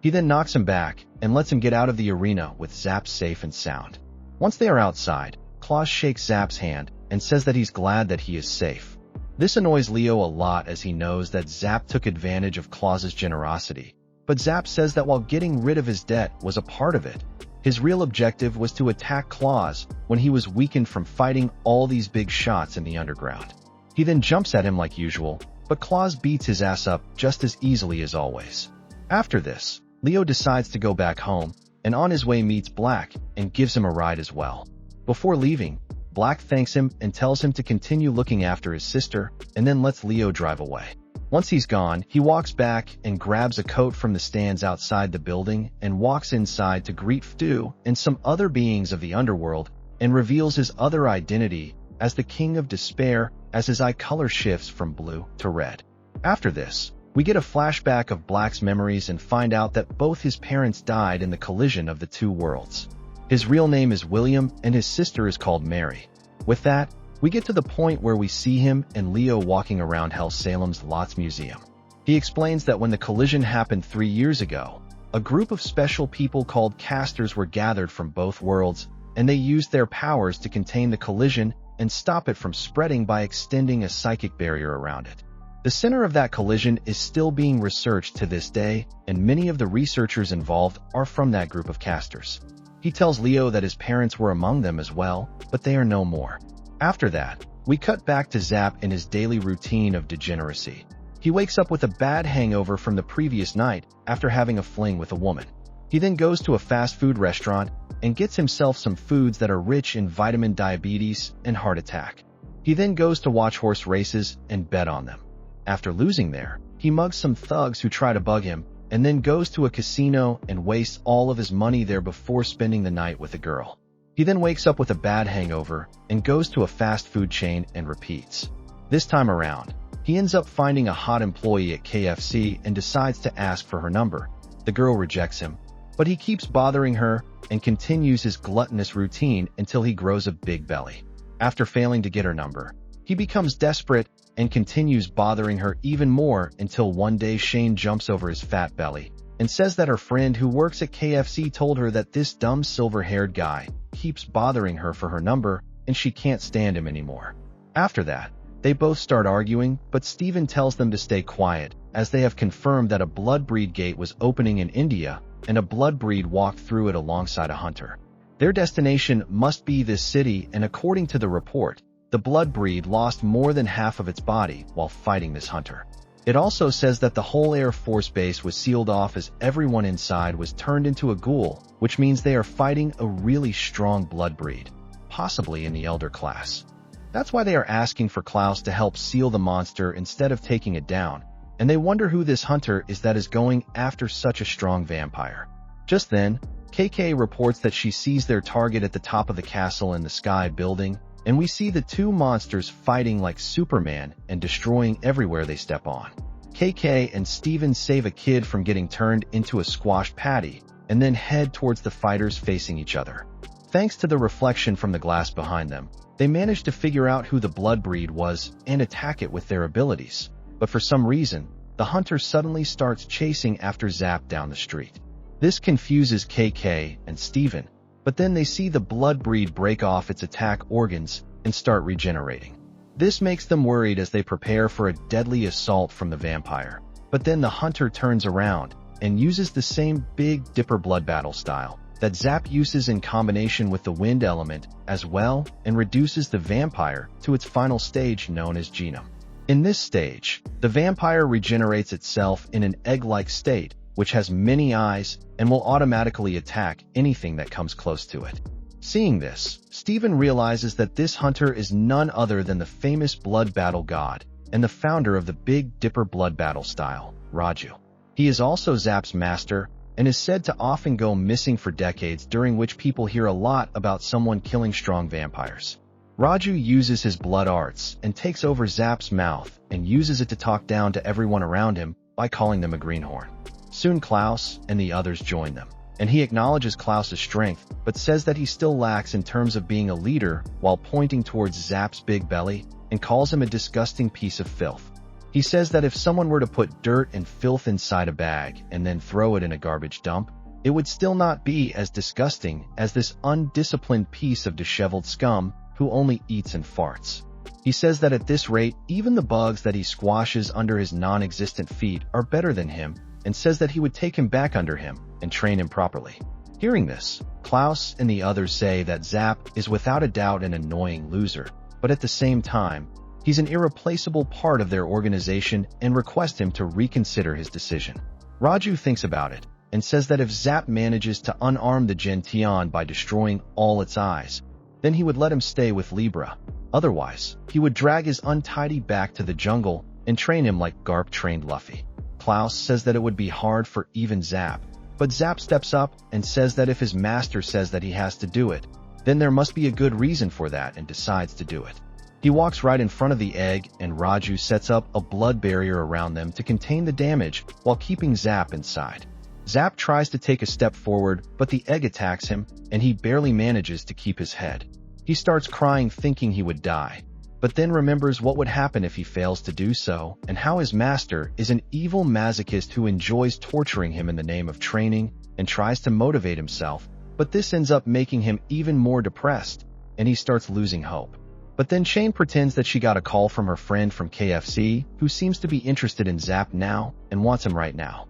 He then knocks him back and lets him get out of the arena with Zap safe and sound. Once they are outside, Claus shakes Zap's hand and says that he's glad that he is safe. This annoys Leo a lot as he knows that Zap took advantage of Claus's generosity, but Zap says that while getting rid of his debt was a part of it, his real objective was to attack Claus when he was weakened from fighting all these big shots in the underground. He then jumps at him like usual, but Claus beats his ass up just as easily as always. After this, Leo decides to go back home, and on his way meets Black and gives him a ride as well. Before leaving, Black thanks him and tells him to continue looking after his sister, and then lets Leo drive away. Once he's gone, he walks back and grabs a coat from the stands outside the building and walks inside to greet Fento and some other beings of the underworld and reveals his other identity as the King of Despair as his eye color shifts from blue to red. After this, we get a flashback of Black's memories and find out that both his parents died in the collision of the two worlds. His real name is William and his sister is called Mary. With that, we get to the point where we see him and Leo walking around Hell Salem's Lots Museum. He explains that when the collision happened 3 years ago, a group of special people called casters were gathered from both worlds, and they used their powers to contain the collision and stop it from spreading by extending a psychic barrier around it. The center of that collision is still being researched to this day, and many of the researchers involved are from that group of casters. He tells Leo that his parents were among them as well, but they are no more. After that, we cut back to Zap in his daily routine of degeneracy. He wakes up with a bad hangover from the previous night after having a fling with a woman. He then goes to a fast food restaurant and gets himself some foods that are rich in vitamin diabetes and heart attack. He then goes to watch horse races and bet on them. After losing there, he mugs some thugs who try to bug him and then goes to a casino and wastes all of his money there before spending the night with a girl. He then wakes up with a bad hangover and goes to a fast food chain and repeats. This time around, he ends up finding a hot employee at KFC and decides to ask for her number. The girl rejects him, but he keeps bothering her and continues his gluttonous routine until he grows a big belly. After failing to get her number, he becomes desperate and continues bothering her even more until one day Shane jumps over his fat belly and says that her friend who works at KFC told her that this dumb silver-haired guy keeps bothering her for her number and she can't stand him anymore. After that, they both start arguing, but Steven tells them to stay quiet as they have confirmed that a blood breed gate was opening in India and a blood breed walked through it alongside a hunter. Their destination must be this city, and according to the report, the blood breed lost more than half of its body while fighting this hunter. It also says that the whole Air Force base was sealed off as everyone inside was turned into a ghoul, which means they are fighting a really strong blood breed, possibly in the elder class. That's why they are asking for Klaus to help seal the monster instead of taking it down, and they wonder who this hunter is that is going after such a strong vampire. Just then, KK reports that she sees their target at the top of the castle in the sky building, and we see the two monsters fighting like Superman and destroying everywhere they step on. KK and Steven save a kid from getting turned into a squash patty, and then head towards the fighters facing each other. Thanks to the reflection from the glass behind them, they manage to figure out who the blood breed was and attack it with their abilities. But for some reason, the hunter suddenly starts chasing after Zap down the street. This confuses KK and Steven, but then they see the blood breed break off its attack organs and start regenerating. This makes them worried as they prepare for a deadly assault from the vampire. But then the hunter turns around and uses the same Big Dipper blood battle style that Zap uses in combination with the wind element as well, and reduces the vampire to its final stage known as genome. In this stage, the vampire regenerates itself in an egg-like state, which has many eyes and will automatically attack anything that comes close to it. Seeing this, Steven realizes that this hunter is none other than the famous blood battle god, and the founder of the Big Dipper blood battle style, Raju. He is also Zap's master and is said to often go missing for decades, during which people hear a lot about someone killing strong vampires. Raju uses his blood arts and takes over Zap's mouth and uses it to talk down to everyone around him by calling them a greenhorn. Soon Klaus and the others join them, and he acknowledges Klaus's strength, but says that he still lacks in terms of being a leader, while pointing towards Zap's big belly and calls him a disgusting piece of filth. He says that if someone were to put dirt and filth inside a bag and then throw it in a garbage dump, it would still not be as disgusting as this undisciplined piece of disheveled scum who only eats and farts. He says that at this rate, even the bugs that he squashes under his non-existent feet are better than him, and says that he would take him back under him and train him properly. Hearing this, Klaus and the others say that Zap is without a doubt an annoying loser, but at the same time, he's an irreplaceable part of their organization and request him to reconsider his decision. Raju thinks about it and says that if Zap manages to unarm the Gentian by destroying all its eyes, then he would let him stay with Libra. Otherwise, he would drag his untidy back to the jungle and train him like Garp trained Luffy. Klaus says that it would be hard for even Zap, but Zap steps up and says that if his master says that he has to do it, then there must be a good reason for that, and decides to do it. He walks right in front of the egg, and Raju sets up a blood barrier around them to contain the damage while keeping Zap inside. Zap tries to take a step forward, but the egg attacks him, and he barely manages to keep his head. He starts crying, thinking he would die, but then remembers what would happen if he fails to do so, and how his master is an evil masochist who enjoys torturing him in the name of training and tries to motivate himself, but this ends up making him even more depressed, and he starts losing hope. But then Shane pretends that she got a call from her friend from KFC, who seems to be interested in Zap now and wants him right now.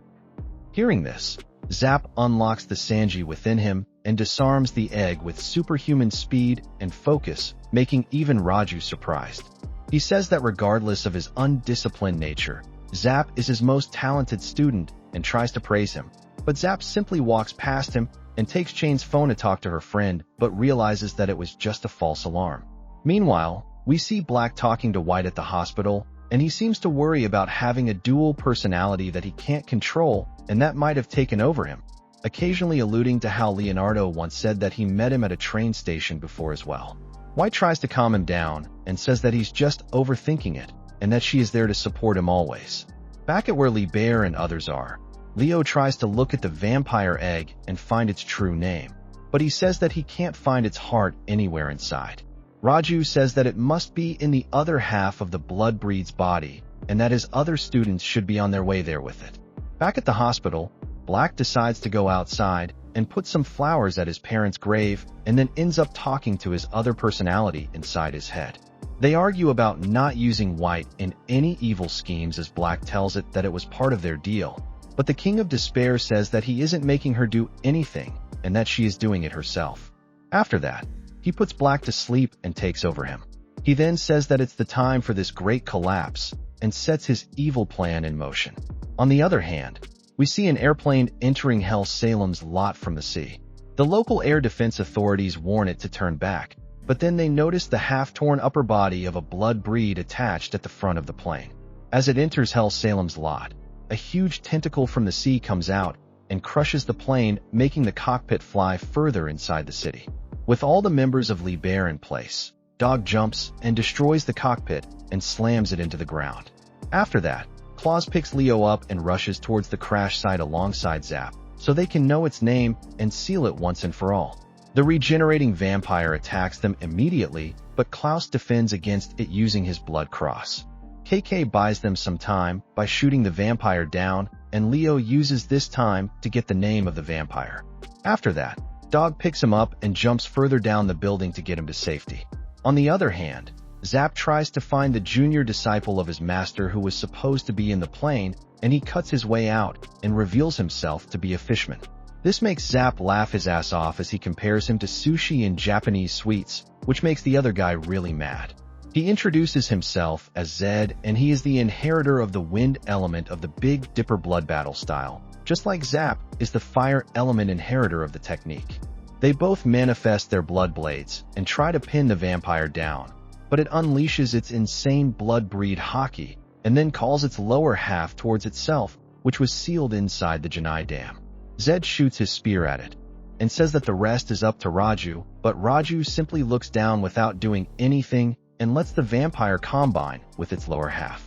Hearing this, Zap unlocks the Sanji within him and disarms the egg with superhuman speed and focus, making even Raju surprised. He says that regardless of his undisciplined nature, Zap is his most talented student and tries to praise him. But Zap simply walks past him and takes Shane's phone to talk to her friend, but realizes that it was just a false alarm. Meanwhile, we see Black talking to White at the hospital, and he seems to worry about having a dual personality that he can't control, and that might have taken over him, occasionally alluding to how Leonardo once said that he met him at a train station before as well. White tries to calm him down and says that he's just overthinking it, and that she is there to support him always. Back at where Libra and others are, Leo tries to look at the vampire egg and find its true name, but he says that he can't find its heart anywhere inside. Raju says that it must be in the other half of the blood breed's body, and that his other students should be on their way there with it. Back at the hospital, Black decides to go outside and put some flowers at his parents' grave, and then ends up talking to his other personality inside his head. They argue about not using White in any evil schemes, as Black tells it that it was part of their deal, but the King of Despair says that he isn't making her do anything, and that she is doing it herself. After that, he puts Black to sleep and takes over him. He then says that it's the time for this great collapse and sets his evil plan in motion. On the other hand, we see an airplane entering Hell Salem's lot from the sea. The local air defense authorities warn it to turn back, but then they notice the half-torn upper body of a blood breed attached at the front of the plane. As it enters Hell Salem's lot, a huge tentacle from the sea comes out and crushes the plane, making the cockpit fly further inside the city. With all the members of Libra in place, Dog jumps and destroys the cockpit and slams it into the ground. After that, Claus picks Leo up and rushes towards the crash site alongside Zap, so they can know its name and seal it once and for all. The regenerating vampire attacks them immediately, but Klaus defends against it using his blood cross. KK buys them some time by shooting the vampire down, and Leo uses this time to get the name of the vampire. After that, Dog picks him up and jumps further down the building to get him to safety. On the other hand, Zap tries to find the junior disciple of his master who was supposed to be in the plane, and he cuts his way out and reveals himself to be a fishman. This makes Zap laugh his ass off as he compares him to sushi and Japanese sweets, which makes the other guy really mad. He introduces himself as Zed, and he is the inheritor of the wind element of the Big Dipper blood battle style, just like Zap is the fire element inheritor of the technique. They both manifest their blood blades and try to pin the vampire down, but it unleashes its insane blood-breed hockey and then calls its lower half towards itself, which was sealed inside the Janai Dam. Zed shoots his spear at it and says that the rest is up to Raju, but Raju simply looks down without doing anything and lets the vampire combine with its lower half.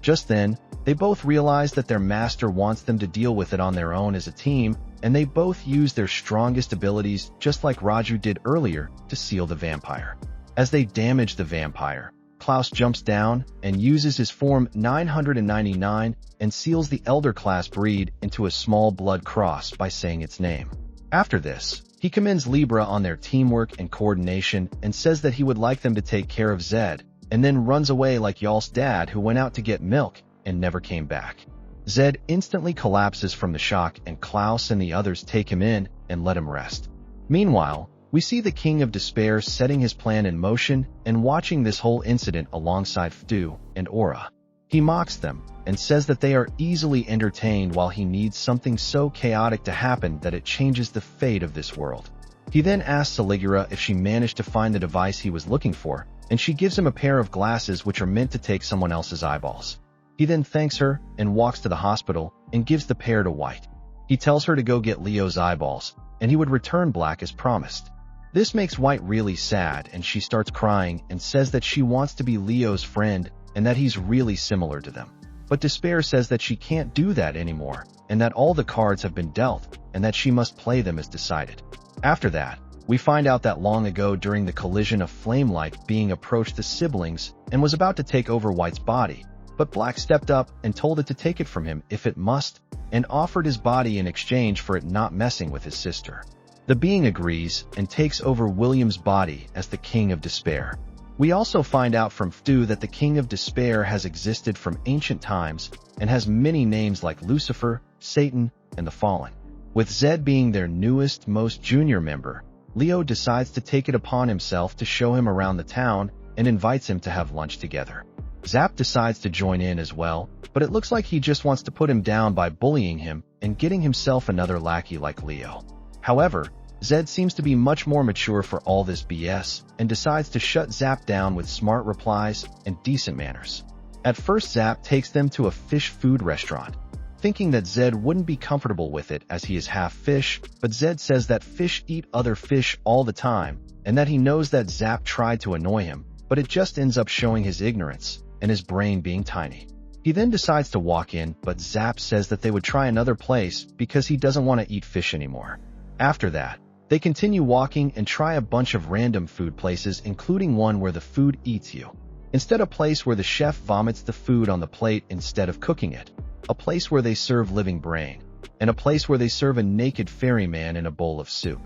Just then, they both realize that their master wants them to deal with it on their own as a team, and they both use their strongest abilities just like Raju did earlier to seal the vampire. As they damage the vampire, Klaus jumps down and uses his form 999 and seals the elder class breed into a small blood cross by saying its name. After this, he commends Libra on their teamwork and coordination and says that he would like them to take care of Zed, and then runs away like Yal's dad who went out to get milk and never came back. Zed instantly collapses from the shock and Klaus and the others take him in and let him rest. Meanwhile, we see the King of Despair setting his plan in motion and watching this whole incident alongside Ftu and Aura. He mocks them and says that they are easily entertained while he needs something so chaotic to happen that it changes the fate of this world. He then asks Aligura if she managed to find the device he was looking for, and she gives him a pair of glasses which are meant to take someone else's eyeballs. He then thanks her and walks to the hospital and gives the pair to White. He tells her to go get Leo's eyeballs, and he would return black as promised. This makes White really sad, and she starts crying and says that she wants to be Leo's friend and that he's really similar to them. But Despair says that she can't do that anymore, and that all the cards have been dealt, and that she must play them as decided. After that, we find out that long ago during the collision of Flamelight being approached the siblings and was about to take over White's body, but Black stepped up and told it to take it from him if it must, and offered his body in exchange for it not messing with his sister. The being agrees and takes over William's body as the King of Despair. We also find out from Ftu that the King of Despair has existed from ancient times and has many names like Lucifer, Satan, and the Fallen. With Zed being their newest, most junior member, Leo decides to take it upon himself to show him around the town and invites him to have lunch together. Zap decides to join in as well, but it looks like he just wants to put him down by bullying him and getting himself another lackey like Leo. However, Zed seems to be much more mature for all this BS and decides to shut Zap down with smart replies and decent manners. At first, Zap takes them to a fish food restaurant, thinking that Zed wouldn't be comfortable with it as he is half fish, but Zed says that fish eat other fish all the time and that he knows that Zap tried to annoy him, but it just ends up showing his ignorance and his brain being tiny. He then decides to walk in, but Zap says that they would try another place because he doesn't want to eat fish anymore. After that, they continue walking and try a bunch of random food places, including one where the food eats you. Instead, a place where the chef vomits the food on the plate instead of cooking it, a place where they serve living brain, and a place where they serve a naked ferryman in a bowl of soup.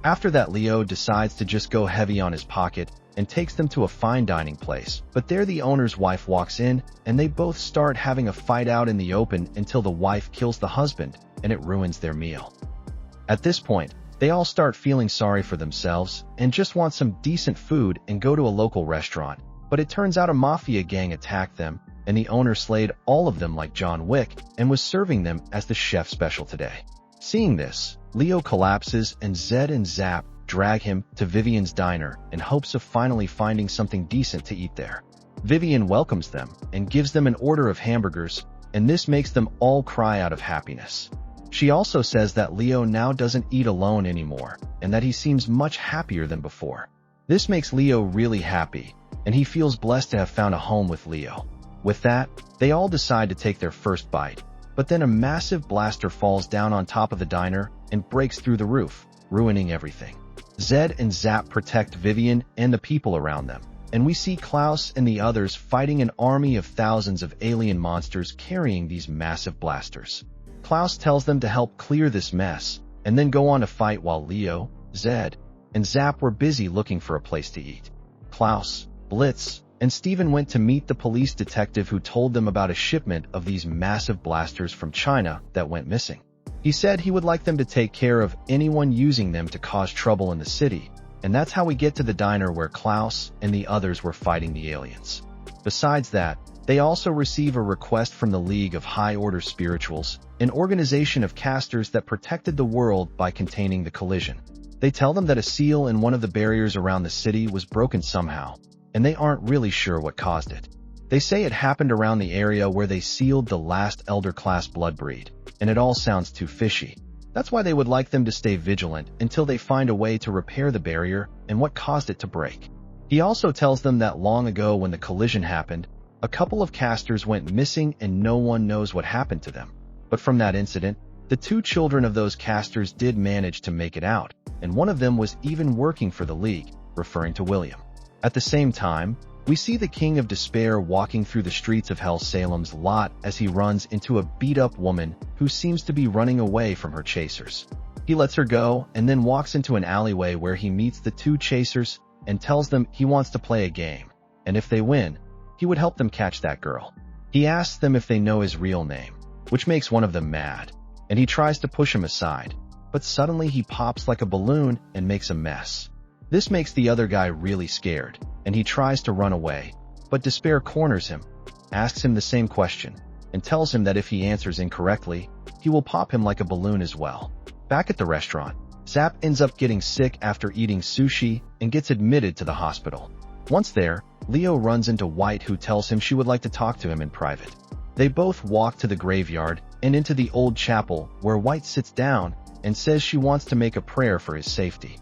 After that, Leo decides to just go heavy on his pocket and takes them to a fine dining place, but there the owner's wife walks in and they both start having a fight out in the open until the wife kills the husband and it ruins their meal. At this point, they all start feeling sorry for themselves and just want some decent food and go to a local restaurant, but it turns out a mafia gang attacked them and the owner slayed all of them like John Wick and was serving them as the chef special today. Seeing this, Leo collapses and Zed and Zap drag him to Vivian's diner in hopes of finally finding something decent to eat there. Vivian welcomes them and gives them an order of hamburgers, and this makes them all cry out of happiness. She also says that Leo now doesn't eat alone anymore and that he seems much happier than before. This makes Leo really happy, and he feels blessed to have found a home with Leo. With that, they all decide to take their first bite, but then a massive blaster falls down on top of the diner and breaks through the roof, ruining everything. Zed and Zap protect Vivian and the people around them, and we see Klaus and the others fighting an army of thousands of alien monsters carrying these massive blasters. Klaus tells them to help clear this mess, and then go on to fight while Leo, Zed, and Zap were busy looking for a place to eat. Klaus, Blitz, and Steven went to meet the police detective who told them about a shipment of these massive blasters from China that went missing. He said he would like them to take care of anyone using them to cause trouble in the city, and that's how we get to the diner where Klaus and the others were fighting the aliens. Besides that, they also receive a request from the League of High Order Spirituals, an organization of casters that protected the world by containing the collision. They tell them that a seal in one of the barriers around the city was broken somehow, and they aren't really sure what caused it. They say it happened around the area where they sealed the last elder class blood breed, and it all sounds too fishy. That's why they would like them to stay vigilant until they find a way to repair the barrier and what caused it to break. He also tells them that long ago when the collision happened, a couple of casters went missing and no one knows what happened to them. But from that incident, the 2 children of those casters did manage to make it out, and one of them was even working for the League, referring to William. At the same time, we see the King of Despair walking through the streets of Hell Salem's lot as he runs into a beat-up woman who seems to be running away from her chasers. He lets her go and then walks into an alleyway where he meets the 2 chasers and tells them he wants to play a game, and if they win, he would help them catch that girl. He asks them if they know his real name, which makes one of them mad, and he tries to push him aside, but suddenly he pops like a balloon and makes a mess. This makes the other guy really scared, and he tries to run away, but Despair corners him, asks him the same question, and tells him that if he answers incorrectly, he will pop him like a balloon as well. Back at the restaurant, Zap ends up getting sick after eating sushi and gets admitted to the hospital. Once there, Leo runs into White, who tells him she would like to talk to him in private. They both walk to the graveyard and into the old chapel where White sits down and says she wants to make a prayer for his safety.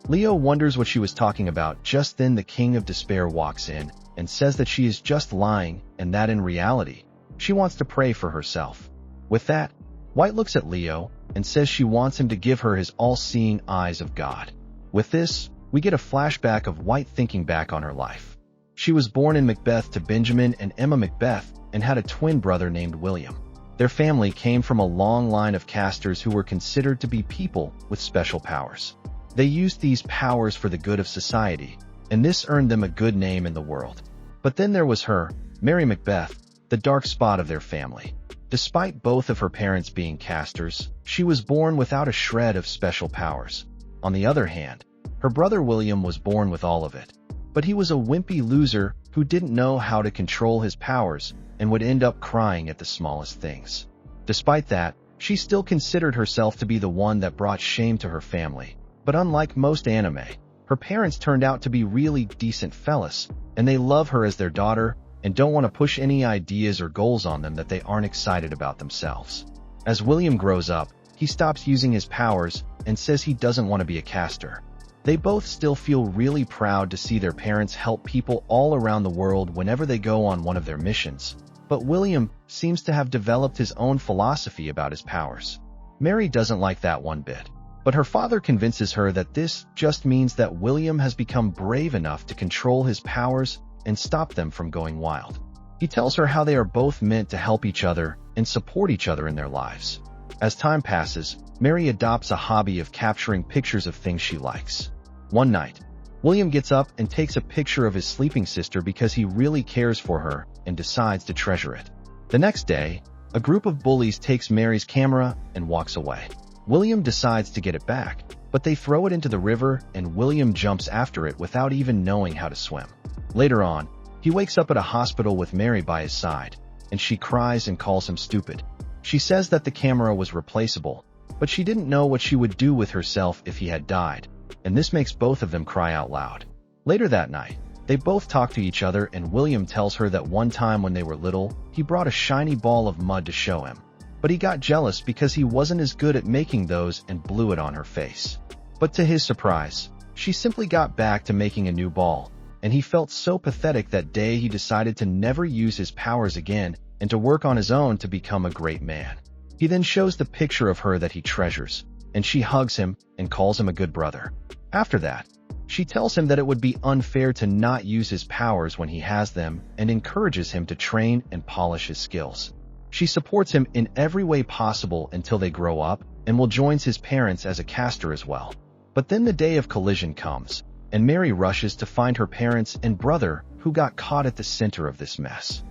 Leo wonders what she was talking about. Just then the King of Despair walks in and says that she is just lying and that in reality, she wants to pray for herself. With that, White looks at Leo and says she wants him to give her his all-seeing eyes of God. With this, we get a flashback of White thinking back on her life. She was born in Macbeth to Benjamin and Emma Macbeth and had a twin brother named William. Their family came from a long line of casters who were considered to be people with special powers. They used these powers for the good of society, and this earned them a good name in the world. But then there was her, Mary Macbeth, the dark spot of their family. Despite both of her parents being casters, she was born without a shred of special powers. On the other hand, her brother William was born with all of it. But he was a wimpy loser who didn't know how to control his powers and would end up crying at the smallest things. Despite that, she still considered herself to be the one that brought shame to her family. But unlike most anime, her parents turned out to be really decent fellas, and they love her as their daughter and don't want to push any ideas or goals on them that they aren't excited about themselves. As William grows up, he stops using his powers and says he doesn't want to be a caster. They both still feel really proud to see their parents help people all around the world whenever they go on one of their missions, but William seems to have developed his own philosophy about his powers. Mary doesn't like that one bit, but her father convinces her that this just means that William has become brave enough to control his powers and stop them from going wild. He tells her how they are both meant to help each other and support each other in their lives. As time passes, Mary adopts a hobby of capturing pictures of things she likes. One night, William gets up and takes a picture of his sleeping sister because he really cares for her and decides to treasure it. The next day, a group of bullies takes Mary's camera and walks away. William decides to get it back, but they throw it into the river and William jumps after it without even knowing how to swim. Later on, he wakes up at a hospital with Mary by his side, and she cries and calls him stupid. She says that the camera was replaceable, but she didn't know what she would do with herself if he had died, and this makes both of them cry out loud. Later that night, they both talk to each other and William tells her that one time when they were little, he brought a shiny ball of mud to show him. But he got jealous because he wasn't as good at making those and blew it on her face. But to his surprise, she simply got back to making a new ball, and he felt so pathetic that day he decided to never use his powers again and to work on his own to become a great man. He then shows the picture of her that he treasures, and she hugs him and calls him a good brother. After that, she tells him that it would be unfair to not use his powers when he has them and encourages him to train and polish his skills. She supports him in every way possible until they grow up and will join his parents as a caster as well. But then the day of collision comes, and Mary rushes to find her parents and brother who got caught at the center of this mess.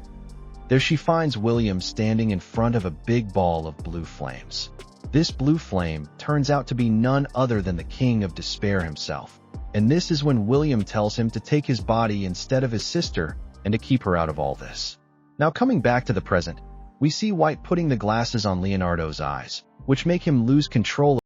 There she finds William standing in front of a big ball of blue flames. This blue flame turns out to be none other than the King of Despair himself, and this is when William tells him to take his body instead of his sister and to keep her out of all this. Now coming back to the present, we see White putting the glasses on Leonardo's eyes, which make him lose control